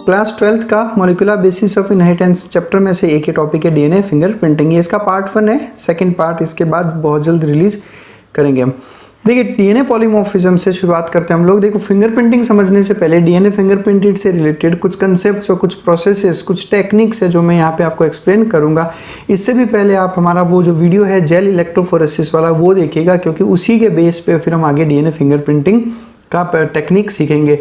Class 12th का molecular basis of inheritance chapter में से एक ही टॉपिक है डीएनए फिंगरप्रिंटिंग। ये इसका पार्ट 1 है, सेकंड पार्ट इसके बाद बहुत जल्द रिलीज करेंगे हम। देखिए डीएनए पॉलीमॉर्फिज्म से शुरुआत करते हैं हम लोग। देखो फिंगरप्रिंटिंग समझने से पहले डीएनए फिंगरप्रिंटेड से रिलेटेड कुछ कंसेप्ट्स और कुछ प्रोसेसेस, कुछ टेक्निक्स है जो मैं यहाँ पे आपको एक्सप्लेन करूँगा। इससे भी पहले आप हमारा वो जो वीडियो है जेल इलेक्ट्रोफोरेसिस वाला वो देखिएगा, क्योंकि उसी के बेस पे फिर हम आगे डीएनए फिंगरप्रिंटिंग का टेक्निक सीखेंगे।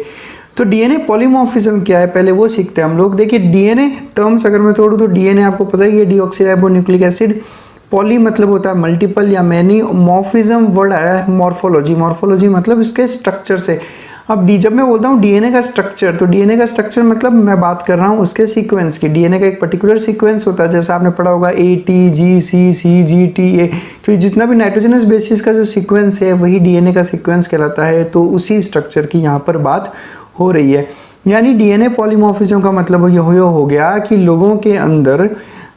तो डीएनए पॉलीमॉर्फिज्म क्या है पहले वो सीखते हैं हम लोग। देखिए डीएनए टर्म्स अगर मैं तोड़ूं तो डीएनए आपको पता ही है डीऑक्सीराइबोन्यूक्लिक एसिड। पॉली मतलब होता है मल्टीपल या मैनी, मॉर्फिज्म वर्ड आया है मॉर्फोलॉजी, मॉर्फोलॉजी मतलब इसके स्ट्रक्चर से। अब जब मैं बोलता हूँ डीएनए का स्ट्रक्चर, तो डीएनए का स्ट्रक्चर मतलब मैं बात कर रहा हूँ उसके सीक्वेंस की। डीएनए का एक पर्टिकुलर सीक्वेंस होता है, जैसे आपने पढ़ा होगा ATGC, तो जितना भी नाइट्रोजनस बेसिस का जो सीक्वेंस है वही डीएनए का सीक्वेंस कहलाता है। तो उसी स्ट्रक्चर की यहाँ पर बात हो रही है। यानी डीएनए पॉलीमॉर्फिज्म का मतलब ये हो गया कि लोगों के अंदर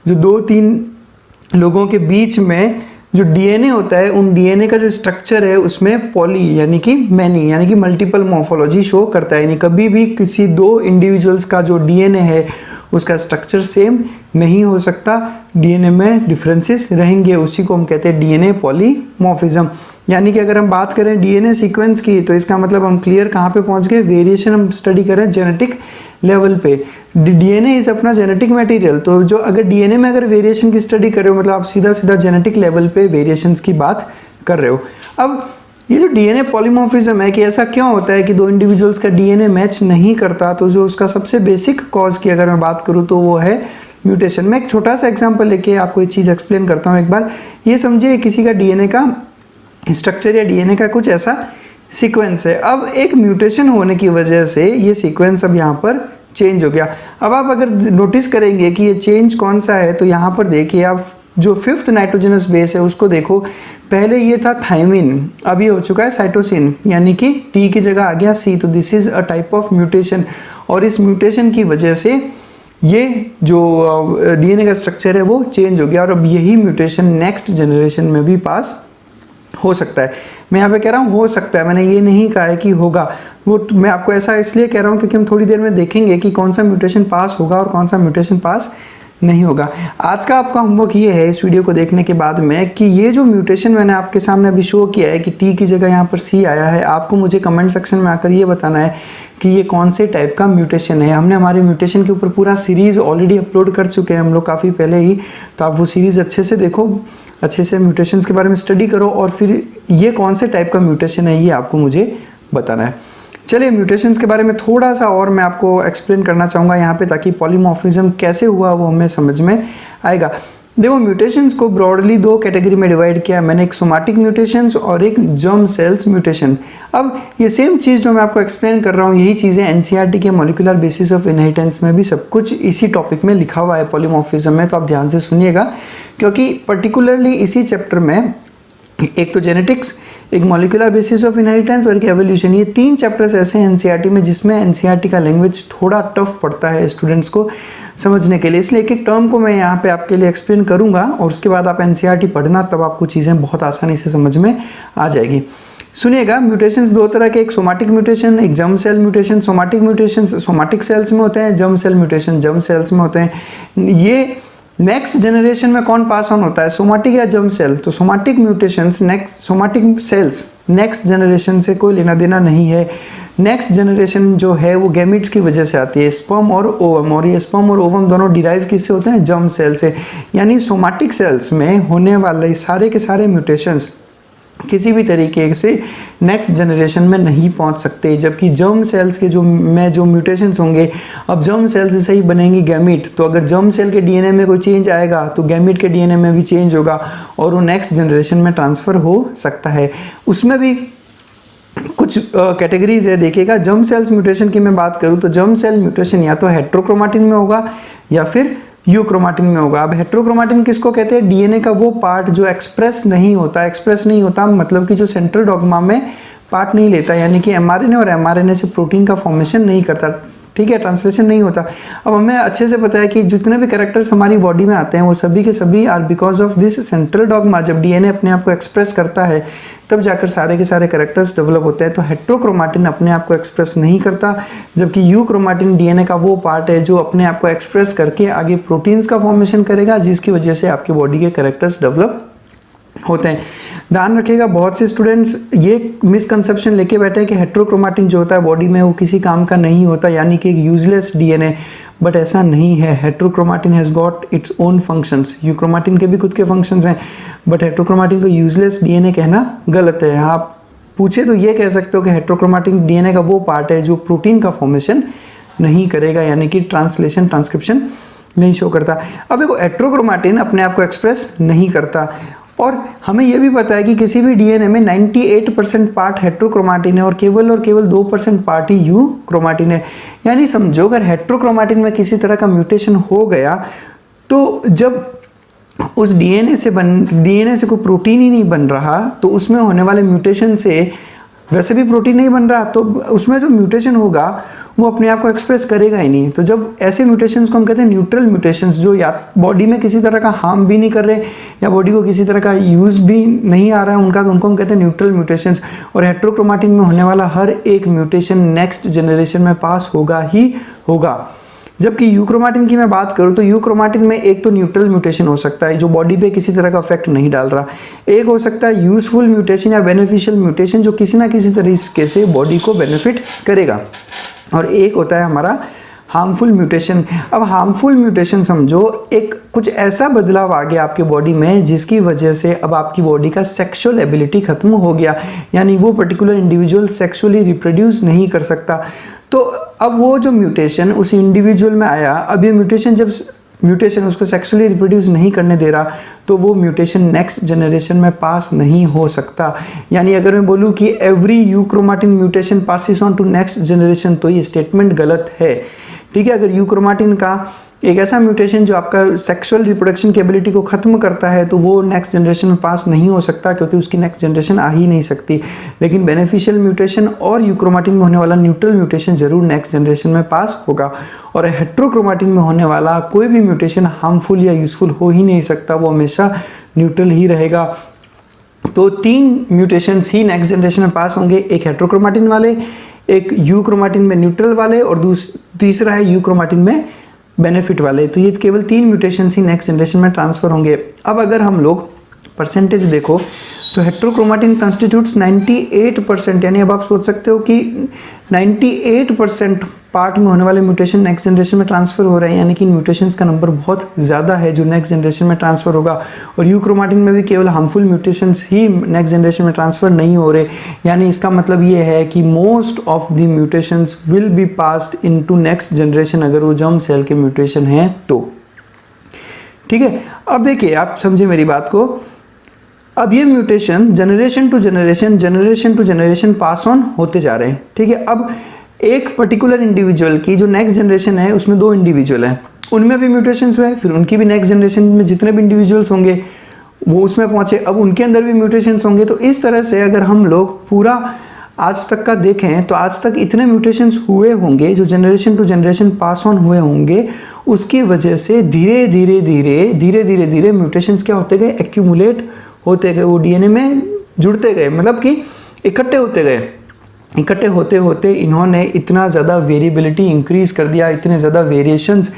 जो 2-3 लोगों के बीच में जो डीएनए होता है, उन डीएनए का जो स्ट्रक्चर है उसमें पॉली यानी कि मैनी यानी कि मल्टीपल मॉर्फोलॉजी शो करता है। यानी कभी भी किसी 2 इंडिविजुअल्स का जो डीएनए है उसका स्ट्रक्चर सेम नहीं हो सकता, डीएनए में डिफरेंसेस रहेंगे। उसी को हम कहते हैं डीएनए पॉलीमॉर्फिज्म। यानी कि अगर हम बात करें डीएनए सीक्वेंस की, तो इसका मतलब हम क्लियर कहाँ पे पहुँच गए, वेरिएशन हम स्टडी करें जेनेटिक लेवल पे। डीएनए इज अपना जेनेटिक मटेरियल। तो जो अगर डीएनए में अगर वेरिएशन की स्टडी कर रहे हो, मतलब आप सीधा सीधा जेनेटिक लेवल पे वेरिएशंस की बात कर रहे हो। अब ये जो डीएनए पॉलीमॉर्फिज्म है कि ऐसा क्यों होता है कि 2 इंडिविजुअल्स का डीएनए मैच नहीं करता, तो जो उसका सबसे बेसिक कॉज की अगर मैं बात करूँ तो वो है म्यूटेशन। मैं एक छोटा सा एग्जाम्पल लेके आपको ये चीज़ एक्सप्लेन करता हूँ। एक बार ये समझिए किसी का डीएनए का स्ट्रक्चर या डीएनए का कुछ ऐसा सीक्वेंस है। अब एक म्यूटेशन होने की वजह से ये सीक्वेंस अब यहाँ पर चेंज हो गया। अब आप अगर नोटिस करेंगे कि ये चेंज कौन सा है, तो यहाँ पर देखिए आप जो 5th नाइट्रोजनस बेस है उसको देखो। पहले ये था थायमिन, अब ये हो चुका है साइटोसिन, यानी कि T की जगह आ गया C। तो this is a type of mutation, और इस म्यूटेशन की वजह से ये जो डीएनए का स्ट्रक्चर है वो चेंज हो गया। और अब यही म्यूटेशन नेक्स्ट जनरेशन में भी पास हो सकता है। मैं यहाँ पे कह रहा हूँ हो सकता है, मैंने ये नहीं कहा है कि होगा। वो मैं आपको ऐसा इसलिए कह रहा हूँ क्योंकि हम थोड़ी देर में देखेंगे कि कौन सा म्यूटेशन पास होगा और कौन सा म्यूटेशन पास नहीं होगा। आज का आपका होमवर्क ये है इस वीडियो को देखने के बाद में कि ये जो म्यूटेशन मैंने आपके सामने अभी शो किया है कि T की जगह यहाँ पर C आया है, आपको मुझे कमेंट सेक्शन में आकर ये बताना है कि ये कौन से टाइप का म्यूटेशन है। हमने हमारे म्यूटेशन के ऊपर पूरा सीरीज़ ऑलरेडी अपलोड कर चुके हैं हम लोग काफ़ी पहले ही, तो आप वो सीरीज़ अच्छे से देखो, अच्छे से म्यूटेशंस के बारे में स्टडी करो, और फिर ये कौन से टाइप का म्यूटेशन है ये आपको मुझे बताना है। चलिए म्यूटेशंस के बारे में थोड़ा सा और मैं आपको एक्सप्लेन करना चाहूँगा यहाँ पे, ताकि पॉलीमॉर्फिज्म कैसे हुआ वो हमें समझ में आएगा। देखो म्यूटेशंस को ब्रॉडली 2 कैटेगरी में डिवाइड किया मैंने, एक सोमैटिक म्यूटेशंस और एक जर्म सेल्स म्यूटेशन। अब ये सेम चीज़ जो मैं आपको एक्सप्लेन कर रहा हूँ, यही चीज़ें एनसीईआरटी के मॉलिक्यूलर बेसिस ऑफ इनहेरिटेंस में भी सब कुछ इसी टॉपिक में लिखा हुआ है पॉलीमॉर्फिज्म में। तो आप ध्यान से सुनिएगा, क्योंकि पर्टिकुलरली इसी चैप्टर में एक तो जेनेटिक्स, एक मॉलिक्यूलर बेसिस ऑफ इनहेरिटेंस और एक एवोल्यूशन, ये 3 चैप्टर्स ऐसे हैं एनसीईआरटी में जिसमें एनसीईआरटी का लैंग्वेज थोड़ा टफ पड़ता है स्टूडेंट्स को समझने के लिए। इसलिए एक एक टर्म को मैं यहाँ पे आपके लिए एक्सप्लेन करूँगा, और उसके बाद आप एनसीईआरटी पढ़ना, तब आपको चीज़ें बहुत आसानी से समझ में आ जाएगी। सुनिएगा, म्यूटेशंस 2 तरह के, एक सोमैटिक म्यूटेशन, एक germ cell mutation. Somatic mutation somatic cells में होते हैं, germ cell mutation germ cells में होते हैं। ये नेक्स्ट जनरेशन में कौन पास ऑन होता है, सोमैटिक या जर्म सेल? तो somatic mutations somatic cells next generation से कोई लेना देना नहीं है। नेक्स्ट जनरेशन जो है वो गैमीट्स की वजह से आती है, स्पर्म और ओवम, और ये स्पर्म और ओवम दोनों डिराइव किससे होते हैं, जर्म सेल से। यानी सोमैटिक सेल्स में होने वाले सारे के सारे म्यूटेशंस किसी भी तरीके से नेक्स्ट जनरेशन में नहीं पहुंच सकते, जबकि जर्म सेल्स के जो म्यूटेशंस होंगे, अब जर्म सेल से ही बनेंगी गैमीट, तो अगर जर्म सेल के डीएनए में कोई चेंज आएगा तो गैमीट के डीएनए में भी चेंज होगा और वो नेक्स्ट जनरेशन में ट्रांसफ़र हो सकता है। उसमें भी कुछ कैटेगरीज है, देखिएगा। जर्म सेल्स म्यूटेशन की मैं बात करूँ तो जर्म सेल म्यूटेशन या तो हेट्रोक्रोमाटिन में होगा या फिर यूक्रोमाटिन में होगा। अब हेट्रोक्रोमाटिन किसको कहते हैं, डीएनए का वो पार्ट जो एक्सप्रेस नहीं होता मतलब कि जो सेंट्रल डॉग्मा में पार्ट नहीं लेता, यानी कि एमआरएनए और एमआरएनए से प्रोटीन का फॉर्मेशन नहीं करता, ठीक है, ट्रांसलेशन नहीं होता। अब हमें अच्छे से पता है कि जितने भी कैरेक्टर्स हमारी बॉडी में आते हैं वो सभी के सभी are because of this central dogma. जब डीएनए अपने आप को एक्सप्रेस करता है, तब जाकर सारे के सारे कैरेक्टर्स डेवलप होते हैं। तो हेट्रोक्रोमाटिन अपने आप को एक्सप्रेस नहीं करता, जबकि यूक्रोमाटिन डीएनए का वो पार्ट है जो अपने आप को एक्सप्रेस करके आगे प्रोटीन्स का फॉर्मेशन करेगा, जिसकी वजह से आपकी बॉडी के कैरेक्टर्स डेवलप होते हैं। ध्यान रखिएगा, बहुत से स्टूडेंट्स ये मिसकंसेप्शन लेके बैठे हैं कि हेट्रोक्रोमाटिन जो होता है बॉडी में वो किसी काम का नहीं होता, यानी कि एक यूजलेस डीएनए, बट ऐसा नहीं है। Heterochromatin has got its own functions. Euchromatin के भी खुद के फंक्शंस हैं, बट हेट्रोक्रोमाटिन को यूजलेस डीएनए कहना गलत है। आप पूछे तो ये कह सकते हो कि हेट्रोक्रोमाटिन डीएनए का वो पार्ट है जो प्रोटीन का फॉर्मेशन नहीं करेगा, यानी कि ट्रांसलेशन ट्रांसक्रिप्शन नहीं शो करता। अब देखो, हेट्रोक्रोमाटिन अपने आप को एक्सप्रेस नहीं करता, और हमें यह भी पता है कि किसी भी डीएनए में 98% पार्ट हेट्रोक्रोमाटिन है और केवल 2% पार्ट ही यूक्रोमाटिन है। यानी समझो, अगर हेट्रोक्रोमाटिन में किसी तरह का म्यूटेशन हो गया तो जब उस डीएनए से कोई प्रोटीन ही नहीं बन रहा, तो उसमें होने वाले म्यूटेशन से वैसे भी प्रोटीन नहीं बन रहा, तो उसमें जो म्यूटेशन होगा वो अपने आप को एक्सप्रेस करेगा ही नहीं। तो जब ऐसे म्यूटेशंस को हम कहते हैं न्यूट्रल म्यूटेशंस, जो या बॉडी में किसी तरह का हार्म भी नहीं कर रहे या बॉडी को किसी तरह का यूज़ भी नहीं आ रहा है उनका, तो उनको हम कहते हैं न्यूट्रल म्यूटेशंस। और हेट्रोक्रोमाटिन में होने वाला हर एक म्यूटेशन नेक्स्ट जनरेशन में पास होगा ही होगा। जबकि यूक्रोमाटिन की मैं बात करूं तो यूक्रोमाटिन में एक तो न्यूट्रल म्यूटेशन हो सकता है जो बॉडी पे किसी तरह का इफेक्ट नहीं डाल रहा, एक हो सकता है यूजफुल म्यूटेशन या बेनिफिशियल म्यूटेशन जो किसी ना किसी तरीके से बॉडी को बेनिफिट करेगा, और एक होता है हमारा हार्मफुल म्यूटेशन। अब हार्मफुल म्यूटेशन समझो एक कुछ ऐसा बदलाव आ गया आपके बॉडी में जिसकी वजह से अब आपकी बॉडी का सेक्सुअल एबिलिटी खत्म हो गया, यानी वो पर्टिकुलर इंडिविजुअल सेक्सुअली रिप्रोड्यूस नहीं कर सकता। तो अब वो जो म्यूटेशन उस इंडिविजुअल में आया, अब ये म्यूटेशन उसको सेक्सुअली रिप्रोड्यूस नहीं करने दे रहा, तो वो म्यूटेशन नेक्स्ट जनरेशन में पास नहीं हो सकता। यानी अगर मैं बोलूँ कि every euchromatin mutation passes on to next generation, तो ये स्टेटमेंट गलत है। ठीक है, अगर यूक्रोमाटिन का एक ऐसा म्यूटेशन जो आपका सेक्सुअल रिप्रोडक्शन की एबिलिटी को खत्म करता है, तो वो नेक्स्ट जनरेशन में पास नहीं हो सकता क्योंकि उसकी नेक्स्ट जनरेशन आ ही नहीं सकती। लेकिन बेनिफिशियल म्यूटेशन और यूक्रोमाटिन में होने वाला न्यूट्रल म्यूटेशन जरूर नेक्स्ट जनरेशन में पास होगा, और हेट्रोक्रोमाटिन में होने वाला कोई भी म्यूटेशन हार्मफुल या यूजफुल हो ही नहीं सकता, वो हमेशा न्यूट्रल ही रहेगा। तो 3 म्यूटेशंस ही नेक्स्ट जनरेशन में पास होंगे, एक हेट्रोक्रोमाटिन वाले, एक यूक्रोमाटिन में न्यूट्रल वाले, और तीसरा है यूक्रोमाटिन में बेनिफिट वाले। तो ये केवल 3 म्यूटेशन ही नेक्स्ट जनरेशन में ट्रांसफर होंगे। अब अगर हम लोग परसेंटेज देखो तो हेट्रोक्रोमाटिन कंस्टिट्यूट्स 98%, यानी अब आप सोच सकते हो कि 98% पार्ट में होने वाले म्यूटेशन नेक्स्ट जनरेशन में ट्रांसफर हो रहे हैं, यानी कि म्यूटेशंस का नंबर बहुत ज़्यादा है जो नेक्स्ट जनरेशन में ट्रांसफर होगा। और यूक्रोमाटिन में भी केवल हार्मफुल म्यूटेशंस ही नेक्स्ट जनरेशन में ट्रांसफर नहीं हो रहे, यानी इसका मतलब ये है कि most of the mutations will be passed into next generation अगर वो जर्म सेल के म्यूटेशन हैं तो। ठीक है, अब देखिए आप समझे मेरी बात को। अब ये mutation generation to generation pass on होते जा रहे हैं। ठीक है, अब एक पर्टिकुलर इंडिविजुअल की जो नेक्स्ट जनरेशन है उसमें 2 इंडिविजुअल हैं, उनमें भी म्यूटेशंस हुए, फिर उनकी भी नेक्स्ट जनरेशन में जितने भी इंडिविजुअल्स होंगे वो उसमें पहुंचे, अब उनके अंदर भी म्यूटेशंस होंगे। तो इस तरह से अगर हम लोग पूरा आज तक का देखें तो आज तक इतने म्यूटेशंस हुए होंगे जो generation to generation pass on हुए होंगे, उसकी वजह से धीरे धीरे म्यूटेशंस क्या होते गए, एक्यूमुलेट होते गए, वो डीएनए में जुड़ते गए, मतलब कि इकट्ठे होते गए। इकट्ठे होते होते इन्होंने इतना ज़्यादा वेरिएबिलिटी इंक्रीज कर दिया, इतने ज़्यादा वेरिएशंस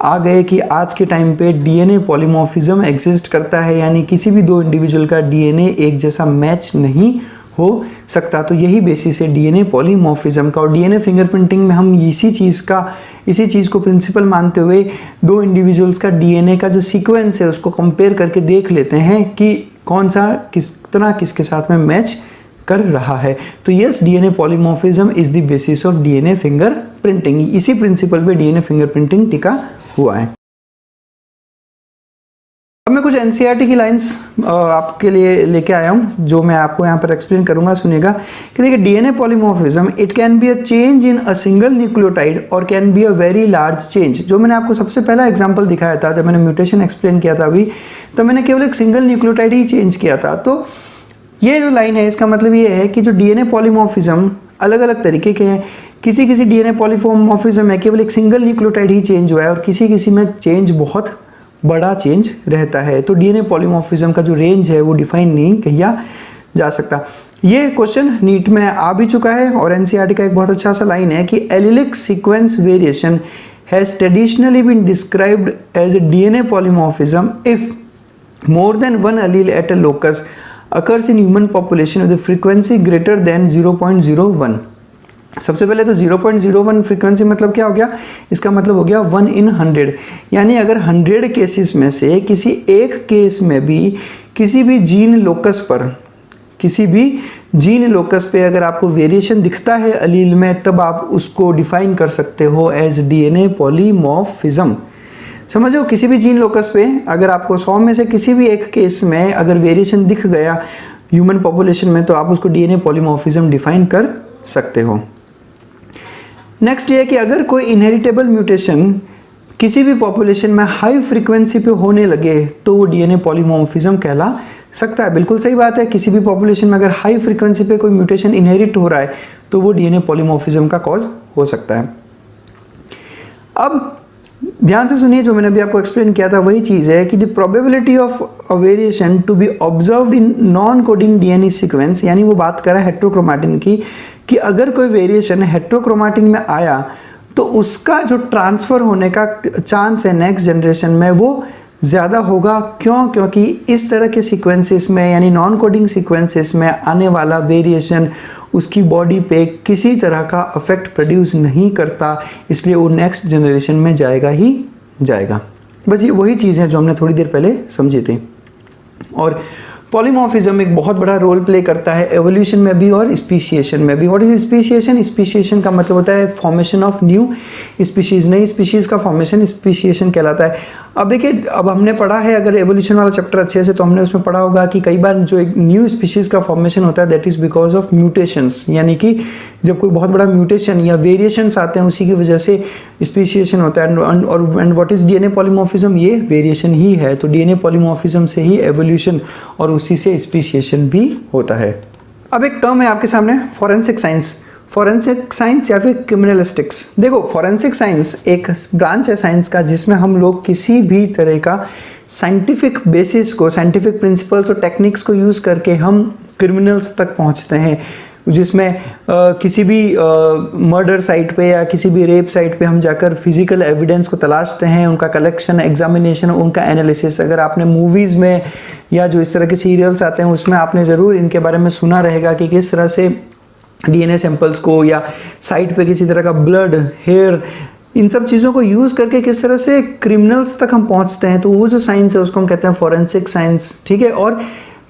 आ गए कि आज के टाइम पे डीएनए पॉलीमॉर्फिज्म एग्जिस्ट करता है, यानी किसी भी 2 इंडिविजुअल का डीएनए एक जैसा मैच नहीं हो सकता। तो यही बेसिस है डीएनए पॉलीमॉर्फिज्म का। और डीएनए फिंगरप्रिंटिंग में हम इसी चीज़ को प्रिंसिपल मानते हुए 2 इंडिविजुअल्स का डीएनए का जो सीक्वेंस है उसको कंपेयर करके देख लेते हैं कि कौन सा कितना किसके साथ में मैच कर रहा है। तो yes, DNA polymorphism is the basis of DNA fingerprinting. इसी प्रिंसिपल पे डीएनए फिंगरप्रिंटिंग टिका हुआ है। अब मैं कुछ एनसीईआरटी की लाइंस आपके लिए लेके आया हूँ जो मैं आपको यहाँ पर एक्सप्लेन करूँगा, सुनिएगा। कि देखिए, DNA polymorphism it can be a change in a single nucleotide और can be a very large change. जो मैंने आपको सबसे पहला एग्जांपल दिखाया था जब मैंने म्यूटेशन एक्सप्लेन किया था अभी, तो मैंने केवल एक सिंगल न्यूक्लियोटाइड ही चेंज किया था। तो ये जो लाइन है इसका मतलब ये है कि जो डीएनए पॉलीमॉर्फिज्म अलग अलग तरीके के हैं। किसी किसी डीएनए पॉलीमॉर्फिज्म में केवल एक सिंगल न्यूक्लियोटाइड ही चेंज हुआ है और किसी किसी में चेंज बहुत बड़ा चेंज रहता है। तो डीएनए पॉलीमॉर्फिज्म का जो रेंज है वो डिफाइन नहीं किया जा सकता। ये क्वेश्चन नीट में आ भी चुका है और एनसीईआरटी का एक बहुत अच्छा सा लाइन है कि allelic sequence variation has traditionally been described as a DNA polymorphism if more than one allele at a locus occurs in human population with a frequency greater than 0.01। सबसे पहले तो 0.01 फ्रीक्वेंसी मतलब क्या हो गया, इसका मतलब हो गया 1 in 100, यानी अगर 100 केसेस में से किसी एक केस में भी किसी भी जीन लोकस पे अगर आपको वेरिएशन दिखता है अलील में, तब आप उसको डिफाइन कर सकते हो एज डीएनए पॉलीमॉर्फिज्म। समझो, किसी भी जीन लोकस पे अगर आपको 100 में से किसी भी एक केस में अगर वेरिएशन दिख गया ह्यूमन पॉपुलेशन में, तो आप उसको डीएनए पॉलीमॉर्फिज्म डिफाइन कर सकते हो। नेक्स्ट ये है कि अगर कोई इनहेरिटेबल म्यूटेशन किसी भी पॉपुलेशन में हाई फ्रीक्वेंसी पे होने लगे तो वो डीएनए पॉलीमॉर्फिज्म कहला सकता है। बिल्कुल सही बात है, किसी भी पॉपुलेशन में अगर हाई फ्रीक्वेंसी पे कोई म्यूटेशन इनहेरिट हो रहा है तो वो डीएनए पॉलीमॉर्फिज्म का कॉज हो सकता है। अब ध्यान से सुनिए, जो मैंने अभी आपको एक्सप्लेन किया था वही चीज़ है कि the probability of a variation to be observed in non coding DNA sequence, यानी वो बात कर रहा है हेट्रोक्रोमैटिन की, कि अगर कोई वेरिएशन हेट्रोक्रोमैटिन में आया तो उसका जो ट्रांसफ़र होने का चांस है नेक्स्ट जनरेशन में वो ज़्यादा होगा। क्यों? क्योंकि इस तरह के सीक्वेंसेस में यानी नॉन कोडिंग सीक्वेंसेस में आने वाला वेरिएशन उसकी बॉडी पे किसी तरह का इफेक्ट प्रोड्यूस नहीं करता, इसलिए वो नेक्स्ट जनरेशन में जाएगा ही जाएगा। बस ये वही चीज़ है जो हमने थोड़ी देर पहले समझी थी। और पॉलीमॉर्फिज्म एक बहुत बड़ा रोल प्ले करता है एवोल्यूशन में भी और स्पीशिएशन में भी। What is speciation? स्पीशिएशन का मतलब होता है फॉर्मेशन ऑफ न्यू स्पीशीज, नई स्पीशीज का फॉर्मेशन स्पीशिएशन कहलाता है। अब देखिए, अब हमने पढ़ा है, अगर एवोल्यूशन वाला चैप्टर अच्छे से, तो हमने उसमें पढ़ा होगा कि कई बार जो एक न्यू स्पीशीज का फॉर्मेशन होता है that is because of mutations, यानी कि जब कोई बहुत बड़ा म्यूटेशन या वेरिएशंस आते हैं उसी की वजह से स्पीशिएशन होता है। और व्हाट इज डीएनए पॉलीमॉर्फिज्म? ये वेरिएशन ही है। तो डीएनए पॉलीमॉर्फिज्म से ही एवोल्यूशन और उसी से स्पीशिएशन भी होता है। अब एक टर्म है आपके सामने, फॉरेंसिक साइंस। फॉरेंसिक साइंस या फिर क्रिमिनलिस्टिक्स। देखो, फॉरेंसिक साइंस एक ब्रांच है साइंस का जिसमें हम लोग किसी भी तरह का साइंटिफिक बेसिस को, साइंटिफिक प्रिंसिपल्स और टेक्निक्स को यूज़ करके हम क्रिमिनल्स तक पहुंचते हैं, जिसमें किसी भी मर्डर साइट पे या किसी भी रेप साइट पे हम जाकर फिजिकल एविडेंस को तलाशते हैं, उनका कलेक्शन, एग्जामिनेशन, उनका एनालिसिस। अगर आपने मूवीज़ में या जो इस तरह के सीरियल्स आते हैं उसमें आपने ज़रूर इनके बारे में सुना रहेगा कि किस तरह से डीएनए सैंपल्स को या साइट पे किसी तरह का ब्लड, हेयर, इन सब चीज़ों को यूज़ करके किस तरह से क्रिमिनल्स तक हम पहुंचते हैं, तो वो जो साइंस है उसको हम कहते हैं फॉरेंसिक साइंस। ठीक है, और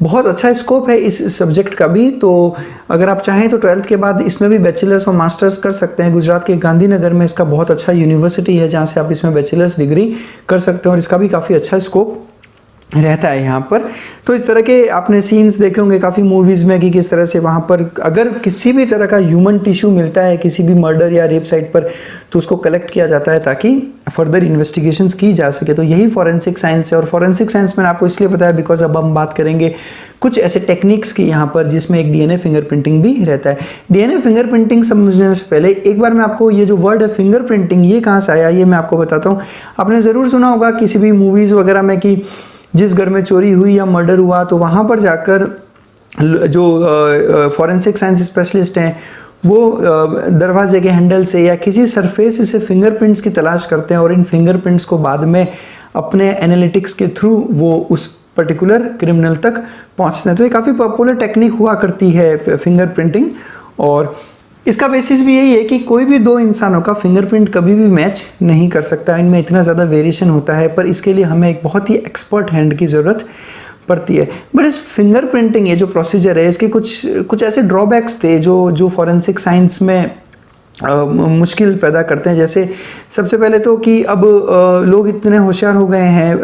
बहुत अच्छा स्कोप है इस सब्जेक्ट का भी। तो अगर आप चाहें तो 12th के बाद इसमें भी बैचलर्स और मास्टर्स कर सकते हैं। गुजरात के गांधीनगर में इसका बहुत अच्छा यूनिवर्सिटी है जहाँ से आप इसमें बैचलर्स डिग्री कर सकते हैं और इसका भी काफ़ी अच्छा स्कोप रहता है यहाँ पर। तो इस तरह के आपने सीन्स देखे होंगे काफ़ी मूवीज़ में कि किस तरह से वहाँ पर अगर किसी भी तरह का ह्यूमन टिश्यू मिलता है किसी भी मर्डर या रेप साइट पर तो उसको कलेक्ट किया जाता है ताकि फर्दर इन्वेस्टिगेशंस की जा सके। तो यही फॉरेंसिक साइंस है। और फॉरेंसिक साइंस मैंने आपको इसलिए बताया बिकॉज अब हम बात करेंगे कुछ ऐसे टेक्निक्स की यहाँ पर जिसमें एक डीएनए फिंगरप्रिंटिंग भी रहता है। डीएनए फिंगरप्रिंटिंग समझने से पहले एक बार मैं आपको ये जो वर्ड है फिंगरप्रिंटिंग, ये कहाँ से आया ये मैं आपको बताता हूँ। आपने ज़रूर सुना होगा किसी भी मूवीज़ वगैरह में कि जिस घर में चोरी हुई या मर्डर हुआ तो वहाँ पर जाकर जो फॉरेंसिक साइंस स्पेशलिस्ट हैं वो दरवाजे के हैंडल से या किसी सरफेस से फिंगरप्रिंट्स की तलाश करते हैं और इन फिंगरप्रिंट्स को बाद में अपने एनालिटिक्स के थ्रू वो उस पर्टिकुलर क्रिमिनल तक पहुँचते हैं। तो ये काफ़ी पॉपुलर टेक्निक हुआ करती है फिंगरप्रिंटिंग। और इसका बेसिस भी यही है कि कोई भी दो इंसानों का फिंगरप्रिंट कभी भी मैच नहीं कर सकता, इनमें इतना ज़्यादा वेरिएशन होता है। पर इसके लिए हमें एक बहुत ही एक्सपर्ट हैंड की ज़रूरत पड़ती है। बट इस फिंगरप्रिंटिंग ये जो प्रोसीजर है इसके कुछ ऐसे ड्रॉबैक्स थे जो फॉरेंसिक साइंस में मुश्किल पैदा करते हैं। जैसे सबसे पहले तो कि अब लोग इतने होशियार हो गए हैं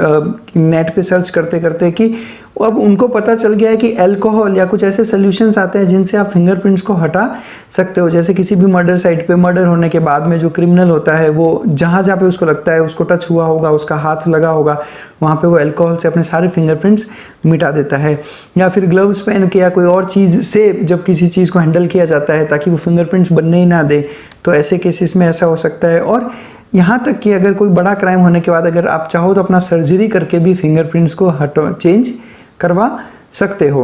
नेट पे सर्च करते करते कि अब उनको पता चल गया है कि अल्कोहल या कुछ ऐसे सॉल्यूशंस आते हैं जिनसे आप फिंगरप्रिंट्स को हटा सकते हो। जैसे किसी भी मर्डर साइट पे मर्डर होने के बाद में जो क्रिमिनल होता है वो जहाँ पे उसको लगता है उसको टच हुआ होगा, उसका हाथ लगा होगा, वहाँ पे वो अल्कोहल से अपने सारे फिंगरप्रिंट्स मिटा देता है। या फिर ग्लव्स पहन के या कोई और चीज़ से जब किसी चीज़ को हैंडल किया जाता है ताकि वो फिंगरप्रिंट्स बनने ही ना दे, तो ऐसे केसेस में ऐसा हो सकता है। और यहाँ तक कि अगर कोई बड़ा क्राइम होने के बाद अगर आप चाहो तो अपना सर्जरी करके भी फिंगरप्रिंट्स को चेंज करवा सकते हो।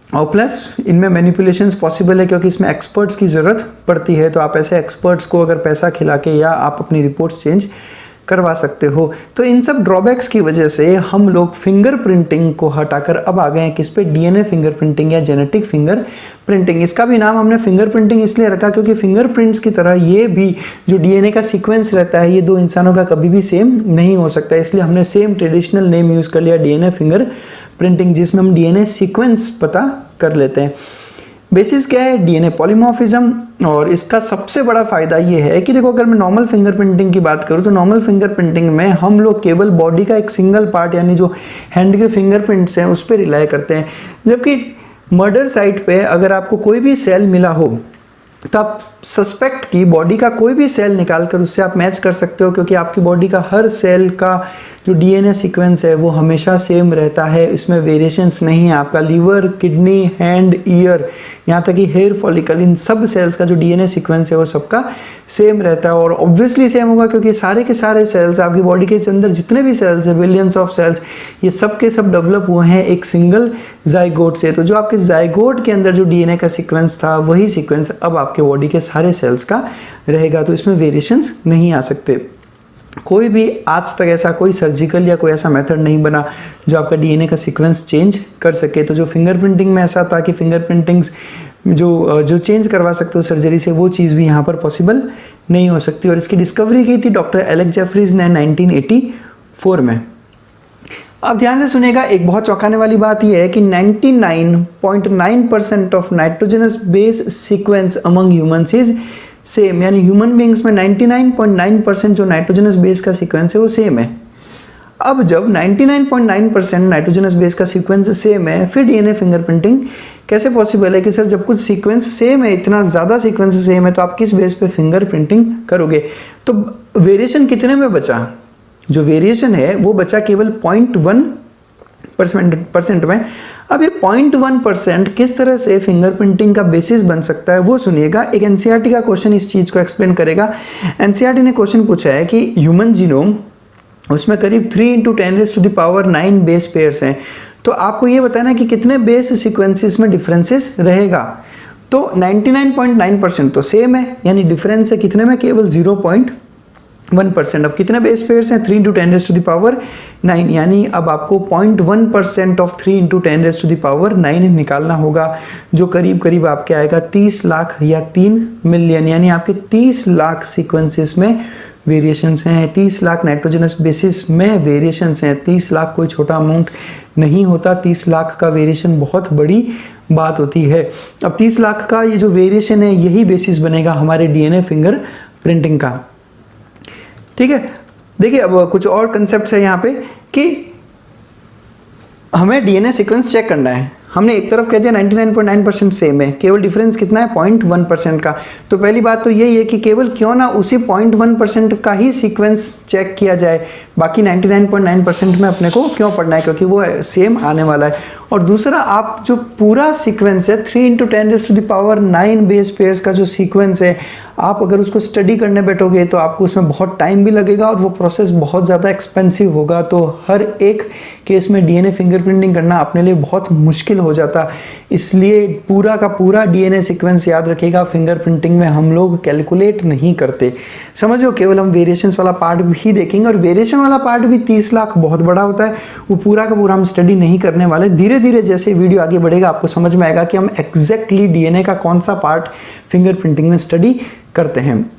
और प्लस इनमें मैनिपुलेशंस पॉसिबल है क्योंकि इसमें एक्सपर्ट्स की ज़रूरत पड़ती है। तो आप ऐसे एक्सपर्ट्स को अगर पैसा खिला के या आप अपनी रिपोर्ट्स चेंज करवा सकते हो। तो इन सब ड्रॉबैक्स की वजह से हम लोग फिंगर प्रिंटिंग को हटाकर अब आ गए हैं किस पे, डीएनए फिंगर प्रिंटिंग या जेनेटिक फिंगर प्रिंटिंग। इसका भी नाम हमने फिंगर प्रिंटिंग इसलिए रखा क्योंकि फिंगरप्रिंट्स की तरह ये भी जो डीएनए का सीक्वेंस रहता है ये दो इंसानों का कभी भी सेम नहीं हो सकता, इसलिए हमने सेम ट्रेडिशनल नेम यूज़ कर लिया डीएनए फिंगर प्रिंटिंग, जिसमें हम डीएनए सीक्वेंस पता कर लेते हैं। बेसिस क्या है, डीएनए पॉलीमॉर्फिज्म। और इसका सबसे बड़ा फायदा ये है कि देखो, अगर मैं नॉर्मल फिंगर प्रिंटिंग की बात करूँ तो नॉर्मल फिंगर प्रिंटिंग में हम लोग केवल बॉडी का एक सिंगल पार्ट यानी जो हैंड के फिंगरप्रिंट्स हैं उस पर रिलाई करते हैं, जबकि मर्डर साइट पे अगर आपको कोई भी सेल मिला हो तो आप सस्पेक्ट की बॉडी का कोई भी सेल निकाल कर उससे आप मैच कर सकते हो, क्योंकि आपकी बॉडी का हर सेल का जो डीएनए सीक्वेंस है वो हमेशा सेम रहता है, इसमें वेरिएशंस नहीं है। आपका लीवर, किडनी, हैंड, ईयर, यहाँ तक कि हेयर फॉलिकल, इन सब सेल्स का जो डीएनए सीक्वेंस है वो सबका सेम रहता है। और ऑब्वियसली सेम होगा क्योंकि सारे के सारे सेल्स आपकी बॉडी के अंदर जितने भी सेल्स हैं, बिलियंस ऑफ सेल्स, ये सब के सब डेवलप हुए हैं एक सिंगल जाइगोट से। तो जो आपके जाइगोट के अंदर जो डीएनए का सीक्वेंस था वही सीक्वेंस अब आपके बॉडी के सारे सेल्स का रहेगा, तो इसमें वेरिएशंस नहीं आ सकते। कोई भी आज तक ऐसा कोई सर्जिकल या कोई ऐसा मेथड नहीं बना जो आपका डीएनए का सीक्वेंस चेंज कर सके। तो जो फिंगरप्रिंटिंग में ऐसा था कि फिंगरप्रिंटिंग्स जो चेंज करवा सकते हो सर्जरी से, वो चीज़ भी यहाँ पर पॉसिबल नहीं हो सकती। और इसकी डिस्कवरी की थी डॉक्टर एलेक्स जेफरीज ने 1984 में। अब ध्यान से सुनेगा, एक बहुत चौंकाने वाली बात यह है कि 99.9% of nitrogenous base sequence among humans is same, यानी ह्यूमन बींग्स में 99.9% जो नाइट्रोजनस बेस का सीक्वेंस है वो सेम है। अब जब 99.9% नाइट्रोजनस बेस का सीक्वेंस सेम है, फिर डीएनए फिंगरप्रिंटिंग कैसे पॉसिबल है कि सर जब कुछ सीक्वेंस सेम है, इतना ज़्यादा सीक्वेंस सेम है, तो आप किस बेस पे फिंगरप्रिंटिंग करोगे? तो वेरिएशन कितने में बचा? जो वेरिएशन है वो बचा केवल 0.1% में। अब ये 0.1% किस तरह से फिंगरप्रिंटिंग का बेसिस बन सकता है वो सुनिएगा। एक एनसीईआरटी का क्वेश्चन इस चीज़ को एक्सप्लेन करेगा। एनसीईआरटी ने क्वेश्चन पूछा है कि ह्यूमन जीनोम, उसमें करीब 3 × 10⁹ बेस पेयर्स हैं, तो आपको ये बताना है कि कितने बेस सीक्वेंसेस में डिफरेंसेस रहेगा। तो 99.9% तो सेम है, यानी डिफरेंस है कितने में, केवल 0.1%। अब कितने बेस पेयर्स हैं, 3 × 10⁹ यानी अब आपको 0.1% ऑफ 3 × 10⁹ निकालना होगा, जो करीब करीब आपके आएगा 30 लाख या 3 मिलियन, यानी आपके 30 लाख सीक्वेंसेस में वेरिएशंस हैं, 30 लाख नाइट्रोजनस बेसिस में वेरिएशंस हैं। 30 लाख कोई छोटा अमाउंट नहीं होता, 30 लाख का वेरिएशन बहुत बड़ी बात होती है। अब 30 लाख का ये जो वेरिएशन है यही बेसिस बनेगा हमारे डीएनए फिंगर प्रिंटिंग का। ठीक है, देखिए अब कुछ और कंसेप्ट है यहाँ पे कि हमें डीएनए सीक्वेंस चेक करना है। हमने एक तरफ कह दिया 99.9% सेम है, केवल डिफरेंस कितना है, 0.1% का। तो पहली बात तो यही है कि केवल क्यों ना उसी 0.1% का ही सीक्वेंस चेक किया जाए, बाकी 99.9% में अपने को क्यों पढ़ना है, क्योंकि वो सेम आने वाला है। और दूसरा, आप जो पूरा सीक्वेंस है 3 × 10⁹ बेस पेयर्स का जो सीक्वेंस है, आप अगर उसको स्टडी करने बैठोगे तो आपको उसमें बहुत टाइम भी लगेगा और वो प्रोसेस बहुत ज़्यादा एक्सपेंसिव होगा। तो हर एक केस में डीएनए फिंगरप्रिंटिंग करना अपने लिए बहुत मुश्किल हो जाता, इसलिए पूरा का पूरा डीएनए सीक्वेंस याद रखिएगा, फिंगरप्रिंटिंग में हम लोग कैलकुलेट नहीं करते। समझो, केवल हम वेरिएशंस वाला पार्ट भी देखेंगे, और वेरिएशन वाला पार्ट भी 30 लाख बहुत बड़ा होता है, वो पूरा का पूरा हम स्टडी नहीं करने वाले। धीरे धीरे जैसे वीडियो आगे बढ़ेगा आपको समझ में आएगा कि हम एग्जैक्टली डीएनए का कौन सा पार्ट फिंगरप्रिंटिंग में स्टडी करते हैं।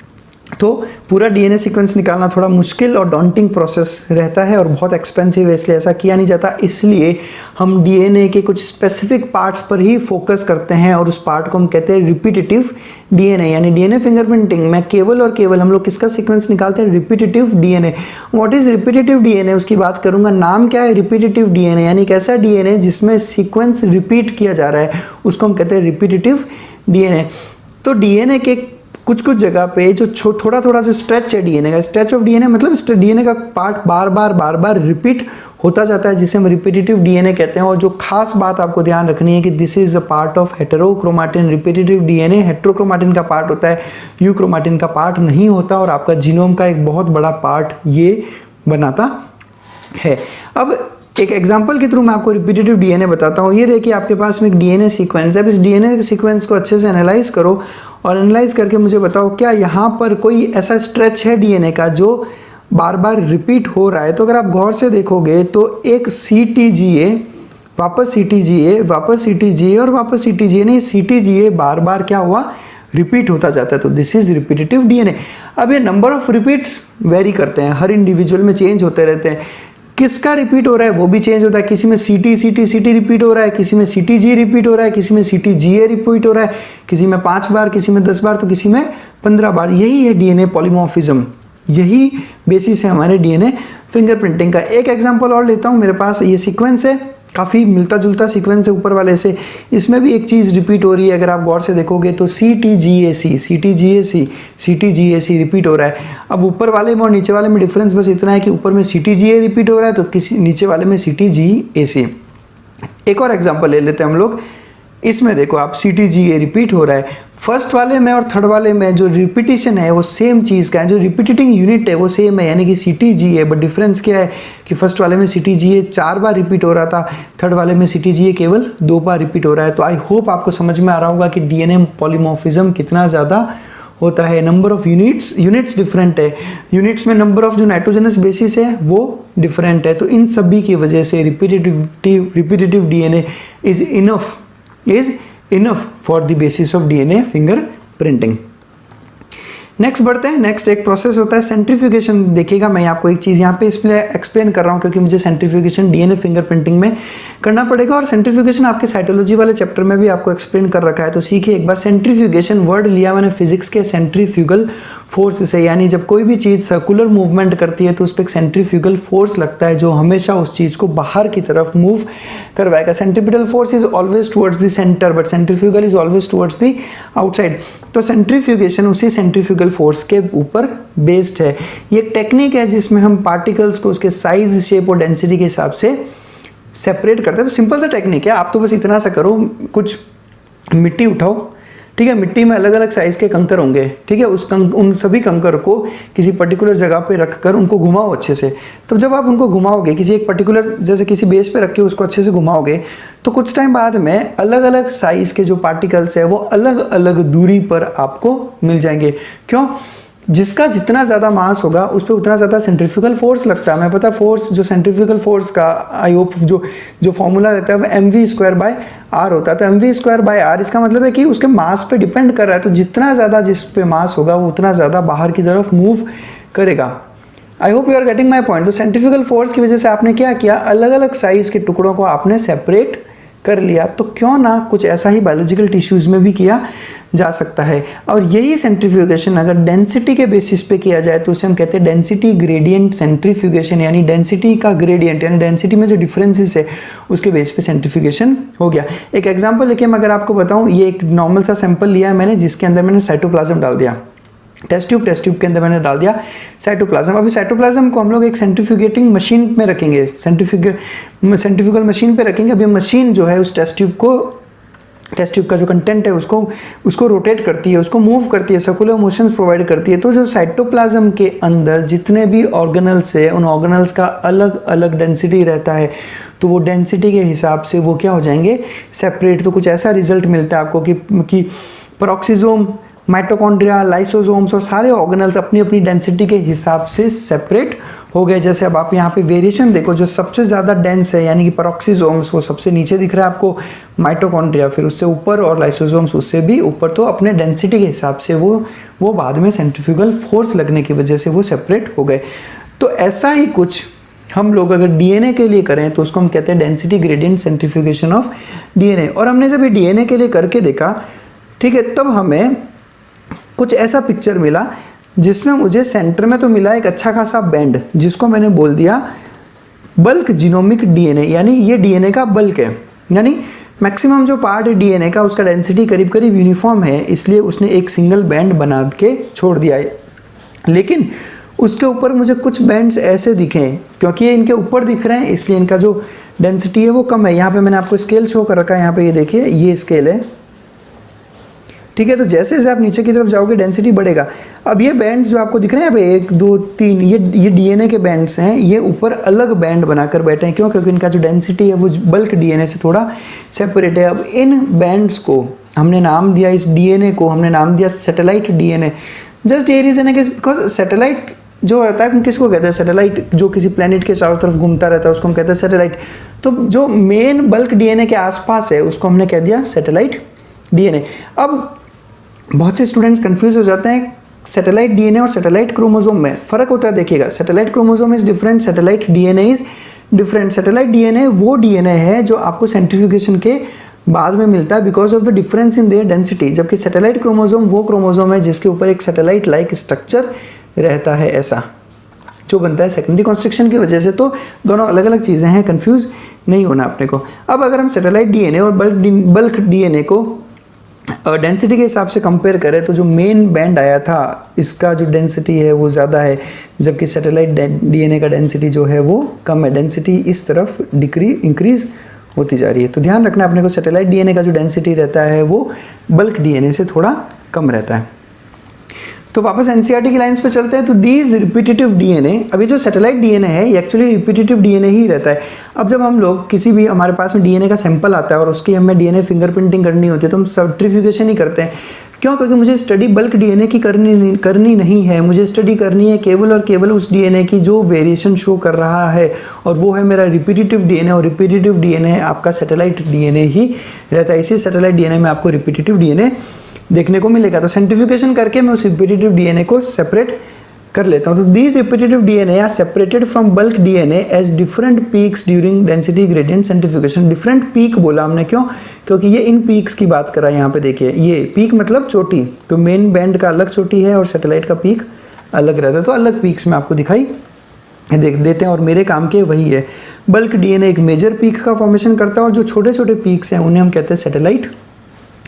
तो पूरा डीएनए सीक्वेंस निकालना थोड़ा मुश्किल और डॉन्टिंग प्रोसेस रहता है और बहुत एक्सपेंसिव है, इसलिए ऐसा किया नहीं जाता। इसलिए हम डीएनए के कुछ स्पेसिफिक पार्ट्स पर ही फोकस करते हैं और उस पार्ट को हम कहते हैं रिपीटेटिव डीएनए। यानी डीएनए फिंगरप्रिंटिंग में केवल और केवल हम लोग किसका सीक्वेंस निकालते हैं, repetitive DNA. What is repetitive DNA, उसकी बात करूंगा। नाम क्या है, रिपीटेटिव डीएनए, यानी एक ऐसा डीएनए जिसमें सीक्वेंस रिपीट किया जा रहा है, उसको हम कहते हैं रिपीटेटिव डीएनए। तो डीएनए के कुछ कुछ जगह पे जो थोड़ा थोड़ा जो स्ट्रेच है डीएनए का, स्ट्रेच ऑफ डीएनए मतलब डीएनए का पार्ट बार बार रिपीट होता जाता है, जिसे हम रिपीटेटिव डीएनए कहते हैं। और जो खास बात आपको ध्यान रखनी है कि this is a part of heterochromatin. Repetitive DNA heterochromatin का पार्ट होता है, यूक्रोमाटिन का पार्ट नहीं होता, और आपका जीनोम का एक बहुत बड़ा पार्ट ये बनाता है। अब एक एग्जांपल के थ्रू मैं आपको रिपीटेटिव डीएनए बताता हूँ। ये देखिए आपके पास में एक डीएनए सीक्वेंस है। अब इस डीएनए सीक्वेंस को अच्छे से एनालाइज करो और एनालाइज करके मुझे बताओ क्या यहाँ पर कोई ऐसा स्ट्रेच है डीएनए का जो बार बार रिपीट हो रहा है। तो अगर आप गौर से देखोगे तो एक CTGA, वापस CTGA, वापस CTGA और वापस CTGA, नहीं CTGA बार बार क्या हुआ, रिपीट होता जाता है। तो दिस इज रिपीटेटिव डीएनए। अब ये नंबर ऑफ रिपीट्स वेरी करते हैं, हर इंडिविजुअल में चेंज होते रहते हैं। किसका रिपीट हो रहा है वो भी चेंज होता है। किसी में CT रिपीट हो रहा है, किसी में CTG रिपीट हो रहा है, किसी में CTGA रिपीट हो रहा है, किसी में 5 बार, किसी में 10 बार, तो किसी में 15 बार। यही है डीएनए पॉलीमॉर्फिज्म, यही बेसिस है हमारे डीएनए फिंगरप्रिंटिंग का। एक एग्जांपल और लेता हूँ, मेरे पास ये सीक्वेंस है, काफ़ी मिलता जुलता सीक्वेंस है ऊपर वाले से। इसमें भी एक चीज़ रिपीट हो रही है, अगर आप गौर से देखोगे तो CTGAC रिपीट हो रहा है। अब ऊपर वाले में और नीचे वाले में डिफरेंस बस इतना है कि ऊपर में CTGA रिपीट हो रहा है तो किसी नीचे वाले में CTGAC। एक और एग्जांपल ले लेते हैं हम लोग। इसमें देखो आप CTGA रिपीट हो रहा है। फर्स्ट वाले में और थर्ड वाले में जो रिपीटिशन है वो सेम चीज़ का है, जो रिपीटिंग यूनिट है वो सेम है, यानी कि CTGA। बट डिफरेंस क्या है कि फर्स्ट वाले में CTGA 4 बार रिपीट हो रहा था, थर्ड वाले में CTGA केवल 2 बार रिपीट हो रहा है। तो आई होप आपको समझ में आ रहा होगा कि डीएनए पॉलीमॉर्फिज्म कितना ज़्यादा होता है। नंबर ऑफ यूनिट्स डिफरेंट है, यूनिट्स में नंबर ऑफ जो नाइट्रोजनस बेसिस है वो डिफरेंट है। तो इन सभी की वजह से repetitive DNA is enough for the basis of DNA fingerprinting. Next बढ़ते हैं। नेक्स्ट एक प्रोसेस होता है सेंट्रीफ्यूगेशन। देखिएगा मैं आपको एक चीज़ यहाँ पे इसलिए एक्सप्लेन कर रहा हूँ क्योंकि मुझे सेंट्रीफ्यूगेशन डीएनए फिंगरप्रिंटिंग में करना पड़ेगा, और सेंट्रीफ्यूगेशन आपके साइटोलॉजी वाले चैप्टर में भी आपको एक्सप्लेन कर रखा है। तो सीखिए एक बार। सेंट्रीफ्यूगेशन वर्ड लिया मैंने फिजिक्स के सेंट्रीफ्यूगल फोर्स से, यानी जब कोई भी चीज़ सर्कुलर मूवमेंट करती है तो उस पर एक सेंट्रीफ्यूगल फोर्स लगता है जो हमेशा उस चीज़ को बाहर की तरफ मूव करवाएगा। Centripetal force is always towards the centre but centrifugal is always towards the outside. तो सेंट्रीफ्यूगेशन उसी सेंट्रीफ्यूगल फोर्स के ऊपर बेस्ड है। ये एक टेक्निक है जिसमें हम पार्टिकल्स को उसके साइज, शेप और डेंसिटी के हिसाब से सेपरेट करते हैं। तो सिंपल सा टेक्निक है, आप तो बस इतना सा करो, कुछ मिट्टी उठाओ, ठीक है, मिट्टी में अलग अलग साइज के कंकर होंगे, ठीक है, उन सभी कंकर को किसी पर्टिकुलर जगह पे रखकर उनको घुमाओ अच्छे से। तो जब आप उनको घुमाओगे किसी एक पर्टिकुलर, जैसे किसी बेस पे रख के उसको अच्छे से घुमाओगे तो कुछ टाइम बाद में अलग अलग साइज के जो पार्टिकल्स है वो अलग अलग दूरी पर आपको मिल जाएंगे। क्यों? जिसका जितना ज़्यादा मास होगा उस पर उतना ज़्यादा सेंट्रीफ्यूगल फोर्स लगता है। मैं पता फोर्स, जो सेंट्रीफ्यूगल फोर्स का आई होप जो फॉर्मूला रहता है वो mv²/r होता है। तो mv²/r इसका मतलब है कि उसके मास पे डिपेंड कर रहा है। तो जितना ज़्यादा जिस पे मास होगा वो उतना ज़्यादा बाहर की तरफ मूव करेगा। I hope you are getting my point. तो सेंट्रीफ्यूगल फोर्स की वजह से आपने क्या किया, अलग अलग साइज के टुकड़ों को आपने सेपरेट कर लिया। तो क्यों ना कुछ ऐसा ही बायोलॉजिकल टिश्यूज़ में भी किया जा सकता है। और यही सेंट्रीफ्यूगेशन अगर डेंसिटी के बेसिस पे किया जाए तो उसे हम कहते हैं डेंसिटी ग्रेडियंट सेंट्रीफ्यूगेशन, यानी डेंसिटी का ग्रेडियंट, यानी डेंसिटी में जो डिफरेंसेस है उसके बेस पे सेंट्रीफ्यूगेशन हो गया। एक एग्जांपल लेके मैं अगर आपको बताऊं, ये एक नॉर्मल सा सैंपल लिया है मैंने जिसके अंदर मैंने साइटोप्लाज्म डाल दिया, टेस्ट ट्यूब के अंदर मैंने डाल दिया साइटोप्लाज्म। अभी साइटोप्लाज्म को हम लोग एक सेंट्रीफ्यूगेटिंग मशीन में रखेंगे, सेंट्रीफ्यूगल मशीन पे रखेंगे। अभी मशीन जो है उस टेस्ट ट्यूब का जो कंटेंट है उसको रोटेट करती है, उसको मूव करती है, सर्कुलर मोशंस प्रोवाइड करती है। तो जो साइटोप्लाज्म के अंदर जितने भी ऑर्गेनल्स है उन ऑर्गेनल्स का अलग अलग डेंसिटी रहता है। तो वो डेंसिटी के हिसाब से वो क्या हो जाएंगे, सेपरेट। तो कुछ ऐसा रिजल्ट मिलता है आपको कि पेरोक्सिसोम, माइटोकॉन्ड्रिया, लाइसोसोम्स और सारे ऑर्गेनल्स अपनी अपनी डेंसिटी के हिसाब से सेपरेट हो गए। जैसे अब आप यहाँ पे वेरिएशन देखो, जो सबसे ज़्यादा डेंस है यानी कि पेरोक्सिसोम्स वो सबसे नीचे दिख रहा है आपको, माइटोकॉन्ड्रिया फिर उससे ऊपर और लाइसोसोम्स उससे भी ऊपर। तो अपने डेंसिटी के हिसाब से वो बाद में सेंट्रीफ्यूगल फोर्स लगने की वजह से वो सेपरेट हो गए। तो ऐसा ही कुछ हम लोग अगर डीएनए के लिए करें तो उसको हम कहते हैं density gradient centrifugation of DNA. और हमने जब ये डीएनए के लिए करके देखा, ठीक है, तब हमें कुछ ऐसा पिक्चर मिला जिसमें मुझे सेंटर में तो मिला एक अच्छा खासा बैंड जिसको मैंने बोल दिया बल्क जीनोमिक डीएनए, यानी ये डीएनए का बल्क है, यानी मैक्सिमम जो पार्ट है डीएनए का उसका डेंसिटी करीब करीब यूनिफॉर्म है, इसलिए उसने एक सिंगल बैंड बना के छोड़ दिया है। लेकिन उसके ऊपर मुझे कुछ बैंड्स ऐसे दिखे, क्योंकि ये इनके ऊपर दिख रहे हैं इसलिए इनका जो डेंसिटी है वो कम है। यहाँ पे मैंने आपको स्केल शो कर रखा है, यहाँ पे ये देखिए, ये स्केल है, ठीक है। तो जैसे जैसे आप नीचे की तरफ जाओगे डेंसिटी बढ़ेगा। अब ये बैंड्स जो आपको दिख रहे हैं यहाँ पे 1 2 3, ये डीएनए के बैंड्स हैं, ये ऊपर अलग बैंड बनाकर बैठे हैं। क्यों? क्योंकि इनका जो डेंसिटी है वो बल्क डीएनए से थोड़ा सेपरेट है। अब इन बैंड्स को हमने नाम दिया, इस डीएनए को हमने नाम दिया सैटेलाइट डीएनए। जस्ट ये रीज़न है कि बिकॉज सैटेलाइट जो रहता है, किसको कहते हैं? सैटेलाइट जो किसी प्लेनेट के चारों तरफ घूमता रहता है उसको हम कहते हैं सैटेलाइट। तो जो मेन बल्क डीएनए के आसपास है उसको हमने कह दिया सैटेलाइट डीएनए। अब बहुत से स्टूडेंट्स कंफ्यूज हो जाते हैं सैटेलाइट डीएनए और सैटेलाइट क्रोमोसोम में फ़र्क होता है। देखिएगा, satellite chromosome is different, satellite DNA is different. Satellite DNA वो डीएनए है जो आपको सेंट्रीफ्यूगेशन के बाद में मिलता है because of the difference in their density, जबकि सैटेलाइट क्रोमोसोम वो क्रोमोसोम है जिसके ऊपर एक सैटेलाइट लाइक स्ट्रक्चर रहता है, ऐसा जो बनता है सेकेंडरी कंस्ट्रक्शन की वजह से। तो दोनों अलग अलग चीज़ें हैं, कंफ्यूज नहीं होना अपने को। अब अगर हम सैटेलाइट डीएनए और बल्क डीएनए को डेंसिटी के हिसाब से कंपेयर करें तो जो मेन बैंड आया था इसका जो डेंसिटी है वो ज़्यादा है, जबकि सैटेलाइट डीएनए का डेंसिटी जो है वो कम है। डेंसिटी इस तरफ इंक्रीज होती जा रही है। तो ध्यान रखना अपने को, सैटेलाइट डीएनए का जो डेंसिटी रहता है वो बल्क डीएनए से थोड़ा कम रहता है। तो वापस एनसीईआरटी की लाइंस पे चलते हैं। तो दीज रिपीटेटिव डीएनए, अभी जो सैटेलाइट डीएनए है ये एक्चुअली रिपीटेटिव डीएनए ही रहता है। अब जब हम लोग किसी भी, हमारे पास में डीएनए का सैंपल आता है और उसकी हमें डीएनए फिंगरप्रिंटिंग करनी होती है तो हम सेंट्रीफ्यूगेशन ही करते हैं। क्यों? क्योंकि मुझे स्टडी बल्क डीएनए की करनी नहीं है, मुझे स्टडी करनी है केवल और केवल उस डीएनए की जो वेरिएशन शो कर रहा है, और वो है मेरा रिपीटेटिव डीएनए। और रिपीटेटिव डीएनए आपका सैटेलाइट डीएनए ही रहता है। इसी सैटेलाइट डीएनए में आपको रिपीटेटिव डीएनए देखने को मिलेगा। तो सेंट्रीफ्यूगेशन करके मैं उस रिपीटेटिव डीएनए को सेपरेट कर लेता हूँ। तो these repetitive DNA are separated from bulk DNA as different peaks during density gradient centrifugation. Different peak बोला हमने, क्यों? क्योंकि ये इन पीक्स की बात करा है यहाँ पे। देखिए, ये पीक मतलब चोटी, तो मेन बैंड का अलग चोटी है और सैटेलाइट का पीक अलग रहता है। तो अलग पीक्स में आपको दिखाई देख देते हैं और मेरे काम के वही है। बल्क डीएनए एक मेजर पीक का फॉर्मेशन करता है और जो छोटे छोटे पीक्स हैं उन्हें हम कहते हैं सैटेलाइट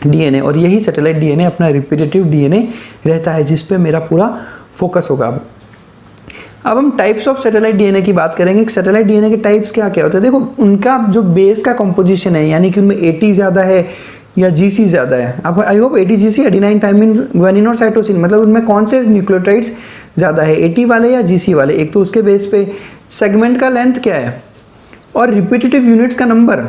डीएनए। और यही सैटेलाइट डीएनए अपना रिपीटेटिव डीएनए रहता है जिस पे मेरा पूरा फोकस होगा। अब हम टाइप्स ऑफ सैटेलाइट डीएनए की बात करेंगे कि सैटेलाइट डीएनए के टाइप्स क्या क्या होते हैं। देखो, उनका जो बेस का कंपोजिशन है, यानी कि उनमें एटी ज़्यादा है या जीसी ज़्यादा है। अब I hope eighty GC adenine thymine guanine और साइटोसिन, मतलब उनमें कौन से न्यूक्लियोटाइड्स ज़्यादा है, एटी वाले या जीसी वाले। एक तो उसके बेस पे सेगमेंट का लेंथ क्या है और रिपीटेटिव यूनिट्स का नंबर।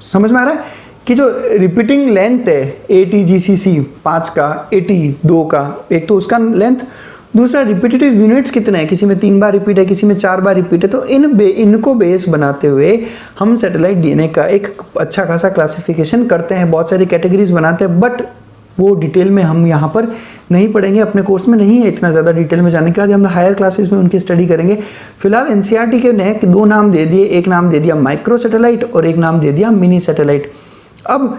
समझ में आ रहा है कि जो रिपीटिंग लेंथ है ATGCC 5 का, 80 2 का, एक तो उसका लेंथ, दूसरा रिपीटेटिव यूनिट्स कितने हैं, किसी में 3 बार रिपीट है, किसी में 4 बार रिपीट है। तो इनको बेस बनाते हुए हम सैटेलाइट डीएनए का एक अच्छा खासा क्लासिफिकेशन करते हैं, बहुत सारी कैटेगरीज बनाते हैं, बट वो डिटेल में हम यहाँ पर नहीं पढ़ेंगे, अपने कोर्स में नहीं है इतना ज़्यादा डिटेल में जाने के बाद। हम हायर क्लासेस में उनकी स्टडी करेंगे। फिलहाल एनसीईआरटी के ने 2 नाम दे दिए, एक नाम दे दिया माइक्रो सैटेलाइट और एक नाम दे दिया मिनी सैटेलाइट। अब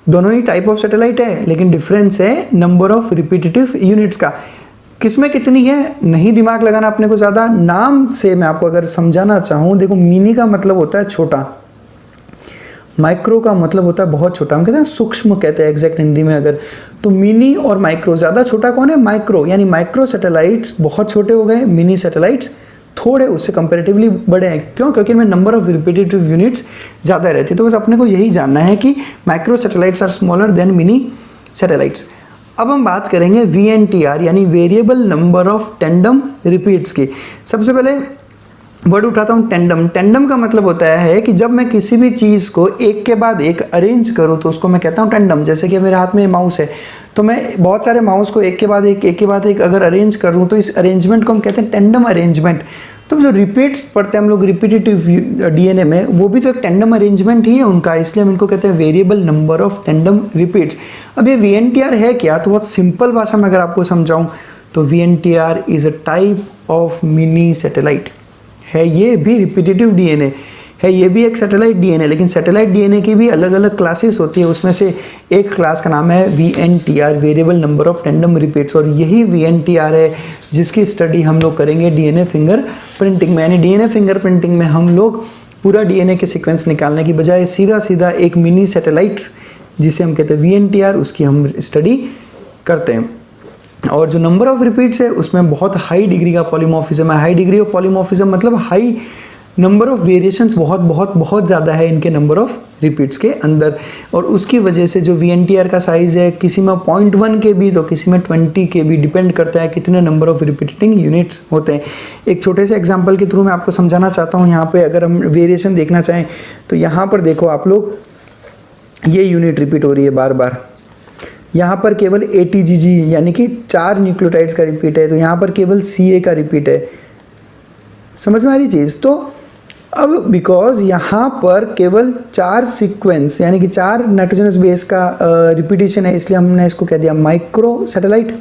दोनों ही टाइप ऑफ सैटेलाइट है, लेकिन डिफरेंस है नंबर ऑफ रिपीटेटिव यूनिट्स का। किसमें कितनी है नहीं दिमाग लगाना अपने को ज़्यादा। नाम से मैं आपको अगर समझाना चाहूँ, देखो, मिनी का मतलब होता है छोटा, माइक्रो का मतलब होता है बहुत छोटा। हम कहते हैं सूक्ष्म, कहते हैं एग्जैक्ट हिंदी में अगर। तो मिनी और माइक्रो, ज़्यादा छोटा कौन है? माइक्रो, यानी माइक्रो सैटेलाइट्स बहुत छोटे हो गए, मिनी सैटेलाइट्स थोड़े उससे कंपैरेटिवली बड़े हैं। क्यों? क्योंकि इनमें नंबर ऑफ रिपीटेटिव यूनिट्स ज़्यादा रहती है। तो बस अपने को यही जानना है कि micro satellites are smaller than mini satellites. अब हम बात करेंगे VNTR यानी variable number of tandem repeats की। सबसे पहले वर्ड उठाता हूँ टेंडम। टेंडम का मतलब होता है कि जब मैं किसी भी चीज़ को एक के बाद एक अरेंज करूँ तो उसको मैं कहता हूँ टेंडम। जैसे कि मेरे हाथ में माउस है, तो मैं बहुत सारे माउस को एक के बाद एक अगर अरेंज कर दूँ तो इस अरेंजमेंट को हम कहते हैं टेंडम अरेंजमेंट। तो जो रिपीट्स पढ़ते हैं हम लोग रिपीटेटिव डीएनए में, वो भी तो एक टेंडम अरेंजमेंट ही है उनका, इसलिए हम इनको कहते हैं variable number of tandem repeats. अब ये VNTR है क्या? तो बहुत सिंपल भाषा में अगर आपको समझाऊं तो VNTR is a type of mini satellite है। ये भी रिपीटेटिव डीएनए है, ये भी एक सैटेलाइट डीएनए, लेकिन सैटेलाइट डीएनए की भी अलग अलग क्लासेस होती है। उसमें से एक क्लास का नाम है VNTR variable number of tandem repeats, और यही VNTR है जिसकी स्टडी हम लोग करेंगे डीएनए फिंगर प्रिंटिंग में। यानी डीएनए फिंगर प्रिंटिंग में हम लोग पूरा डीएनए के सीक्वेंस निकालने की बजाय सीधा सीधा एक मिनी सैटेलाइट जिसे हम कहते हैं VNTR, उसकी हम स्टडी करते हैं। और जो नंबर ऑफ रिपीट्स है उसमें बहुत हाई डिग्री का पॉलीमॉर्फिज्म है। हाई डिग्री ऑफ पॉलीमॉर्फिज्म मतलब हाई नंबर ऑफ वेरिएशंस बहुत बहुत बहुत ज़्यादा है इनके नंबर ऑफ रिपीट्स के अंदर, और उसकी वजह से जो VNTR का साइज़ है किसी में 0.1 KB तो किसी में 20 KB, डिपेंड करता है कितने नंबर ऑफ रिपीटिंग यूनिट्स होते हैं। एक छोटे से एग्जांपल के थ्रू मैं आपको समझाना चाहता हूँ। यहाँ पे अगर हम वेरिएशन देखना चाहें तो यहाँ पर देखो आप लोग, ये यूनिट रिपीट हो रही है बार बार। यहाँ पर केवल ATGG यानी कि 4 न्यूक्लियोटाइड्स का रिपीट है, तो यहाँ पर केवल CA का रिपीट है। समझ में आ रही चीज़? तो अब बिकॉज यहाँ पर केवल 4 सीक्वेंस यानी कि 4 नाइट्रोजनस बेस का रिपीटिशन है, इसलिए हमने इसको कह दिया माइक्रो सैटेलाइट।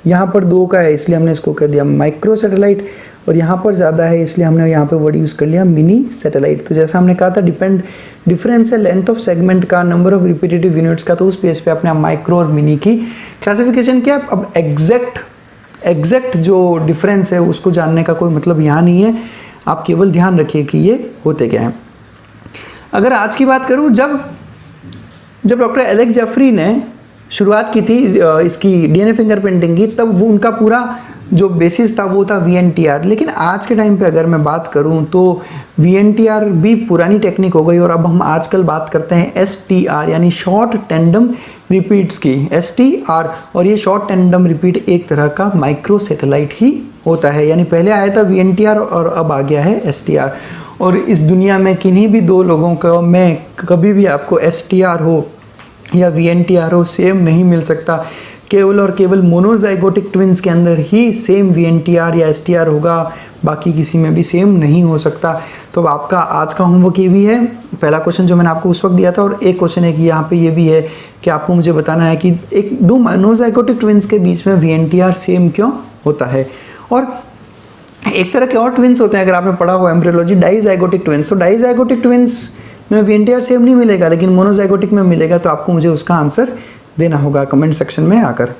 यहाँ पर 2 का है इसलिए हमने इसको कह दिया माइक्रो सैटेलाइट, और यहाँ पर ज़्यादा है इसलिए हमने यहाँ पे वर्ड यूज़ कर लिया मिनी सैटेलाइट। तो जैसा हमने कहा था डिफरेंस है लेंथ ऑफ सेगमेंट का, नंबर ऑफ रिपीटेटिव यूनिट्स का, तो उस बेस पे अपने माइक्रो और मिनी की क्लासिफिकेशन किया। अब एग्जैक्ट जो डिफरेंस है उसको जानने का कोई मतलब यहाँ नहीं है, आप केवल ध्यान रखिए कि ये होते क्या हैं। अगर आज की बात करूँ, जब डॉक्टर एलेक्स जेफरी ने शुरुआत की थी इसकी DNA फिंगरप्रिंटिंग की, तब वो उनका पूरा जो बेसिस था वो था VNTR। लेकिन आज के टाइम पे अगर मैं बात करूं तो VNTR भी पुरानी टेक्निक हो गई, और अब हम आजकल बात करते हैं STR यानी शॉर्ट टेंडम रिपीट्स की। STR, और ये शॉर्ट टेंडम रिपीट एक तरह का माइक्रो सैटेलाइट ही होता है, यानी पहले आया था VNTR और अब आ गया है STR। और इस दुनिया में किन्हीं भी 2 लोगों का में कभी भी आपको STR हो या VNTR हो सेम नहीं मिल सकता। केवल और केवल मोनोजाइगोटिक ट्विंस के अंदर ही सेम VNTR या STR होगा, बाकी किसी में भी सेम नहीं हो सकता। तो अब आपका आज का होमवर्क ये भी है, पहला क्वेश्चन जो मैंने आपको उस वक्त दिया था, और एक क्वेश्चन है कि यहाँ पे ये भी है कि आपको मुझे बताना है कि 2 मोनोजाइगोटिक ट्विंस के बीच में VNTR सेम क्यों होता है। और एक तरह के और ट्विंस होते हैं, अगर आपने पढ़ा हो एम्ब्रियोलॉजी, डाइजाइगोटिक ट्विंस। तो डाइजाइगोटिक ट्विंस में VNTR सेम नहीं मिलेगा, लेकिन मोनोजाइगोटिक में मिलेगा। तो आपको मुझे उसका आंसर देना होगा कमेंट सेक्शन में आकर।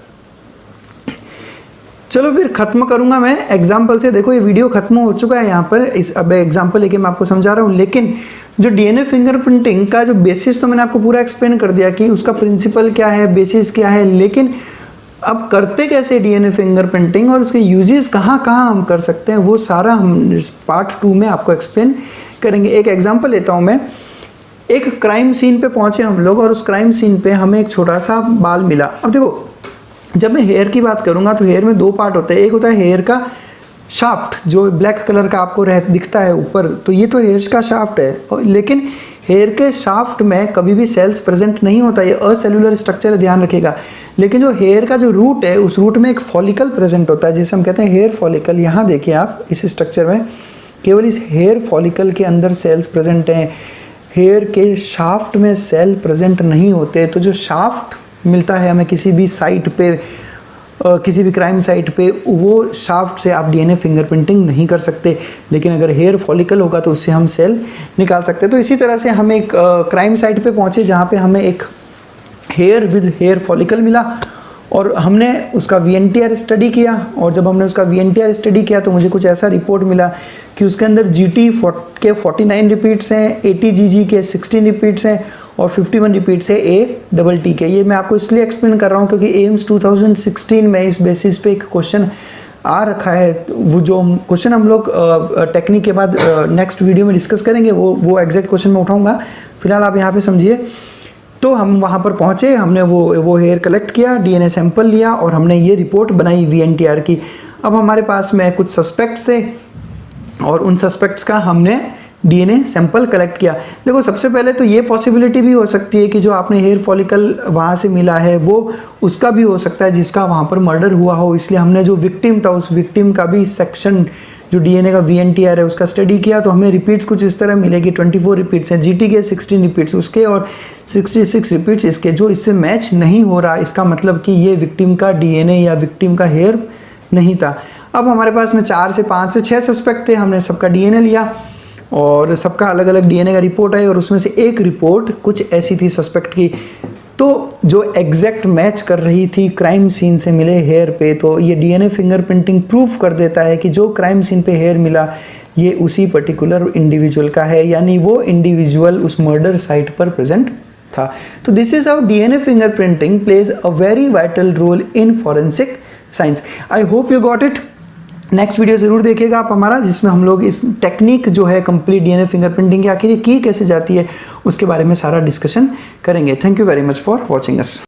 चलो फिर खत्म करूंगा मैं एग्जाम्पल से। देखो ये वीडियो खत्म हो चुका है यहाँ पर, इस अब एग्जाम्पल लेके मैं आपको समझा रहा हूँ, लेकिन जो DNA फिंगरप्रिंटिंग का जो बेसिस तो मैंने आपको पूरा एक्सप्लेन कर दिया कि उसका प्रिंसिपल क्या है, बेसिस क्या है, लेकिन अब करते कैसे DNA फिंगरप्रिंटिंग और उसके यूजेस कहाँ कहाँ हम कर सकते हैं, वो सारा हम पार्ट 2 में आपको एक्सप्लेन करेंगे। एक एग्जाम्पल लेता हूँ मैं। एक क्राइम सीन पे पहुंचे हम लोग, और उस क्राइम सीन पे हमें एक छोटा सा बाल मिला। अब देखो, जब मैं हेयर की बात करूंगा तो हेयर में 2 पार्ट होते हैं। एक होता है हेयर का शाफ्ट, जो ब्लैक कलर का आपको दिखता है ऊपर, तो ये तो हेयर का शाफ्ट है। लेकिन हेयर के शाफ्ट में कभी भी सेल्स प्रेजेंट नहीं होता, ये असेलुलर स्ट्रक्चर है, ध्यान रखिएगा। लेकिन जो हेयर का जो रूट है, उस रूट में एक फॉलिकल प्रेजेंट होता है जिसे हम कहते हैं हेयर फॉलिकल। यहाँ देखिए आप इस स्ट्रक्चर में, केवल इस हेयर फॉलिकल के अंदर सेल्स प्रेजेंट हैं, हेयर के शाफ्ट में सेल प्रेजेंट नहीं होते। तो जो शाफ्ट मिलता है हमें किसी भी साइट पे, किसी भी क्राइम साइट पे, वो शाफ्ट से आप DNA फिंगरप्रिंटिंग नहीं कर सकते। लेकिन अगर हेयर फॉलिकल होगा तो उससे हम सेल निकाल सकते हैं। तो इसी तरह से हम एक क्राइम साइट पे पहुंचे जहाँ पे हमें एक हेयर विद हेयर फॉलिकल मिला, और हमने उसका VNTR स्टडी किया। और जब हमने उसका VNTR स्टडी किया तो मुझे कुछ ऐसा रिपोर्ट मिला कि उसके अंदर GT के 49 रिपीट्स हैं, ATGG के 16 रिपीट्स हैं, और 51 रिपीट्स है ATT के। ये मैं आपको इसलिए एक्सप्लेन कर रहा हूँ क्योंकि एम्स 2016 में इस बेसिस पे एक क्वेश्चन आ रखा है। वो जो क्वेश्चन हम लोग टेक्निक के बाद नेक्स्ट वीडियो में डिस्कस करेंगे, वो एग्जैक्ट क्वेश्चन मैं उठाऊँगा। फिलहाल आप यहाँ पे समझिए। तो हम वहाँ पर पहुँचे, हमने वो हेयर कलेक्ट किया, DNA सैंपल लिया, और हमने ये रिपोर्ट बनाई VNTR की। अब हमारे पास में कुछ सस्पेक्ट्स थे, और उन सस्पेक्ट्स का हमने DNA सैंपल कलेक्ट किया। देखो, सबसे पहले तो ये पॉसिबिलिटी भी हो सकती है कि जो आपने हेयर फॉलिकल वहाँ से मिला है वो उसका भी हो सकता है जिसका वहाँ पर मर्डर हुआ हो। इसलिए हमने जो विक्टिम था उस विक्टिम का भी सेक्शन जो DNA का VNTR है उसका स्टडी किया। तो हमें रिपीट्स कुछ इस तरह मिलेगी, 24 रिपीट्स हैं GT के, 16 रिपीट्स उसके, और 66 रिपीट्स इसके, जो इससे मैच नहीं हो रहा। इसका मतलब कि ये विक्टिम का DNA या विक्टिम का हेयर नहीं था। अब हमारे पास में 4 से 5 से 6 सस्पेक्ट थे, हमने सबका DNA लिया और सबका अलग अलग DNA का रिपोर्ट आई, और उसमें से एक रिपोर्ट कुछ ऐसी थी सस्पेक्ट की, तो जो एग्जैक्ट मैच कर रही थी क्राइम सीन से मिले हेयर पे। तो ये DNA फिंगरप्रिंटिंग प्रूफ कर देता है कि जो क्राइम सीन पे हेयर मिला ये उसी पर्टिकुलर इंडिविजुअल का है, यानी वो इंडिविजुअल उस मर्डर साइट पर प्रेजेंट था। तो this is how DNA fingerprinting plays a very vital role in forensic science. I hope you got it. Next video ज़रूर देखिएगा आप हमारा, जिसमें हम लोग इस टेक्निक जो है कंप्लीट डीएनए फिंगरप्रिंटिंग की आखिर की कैसे जाती है उसके बारे में सारा डिस्कशन करेंगे। Thank you very much for watching us.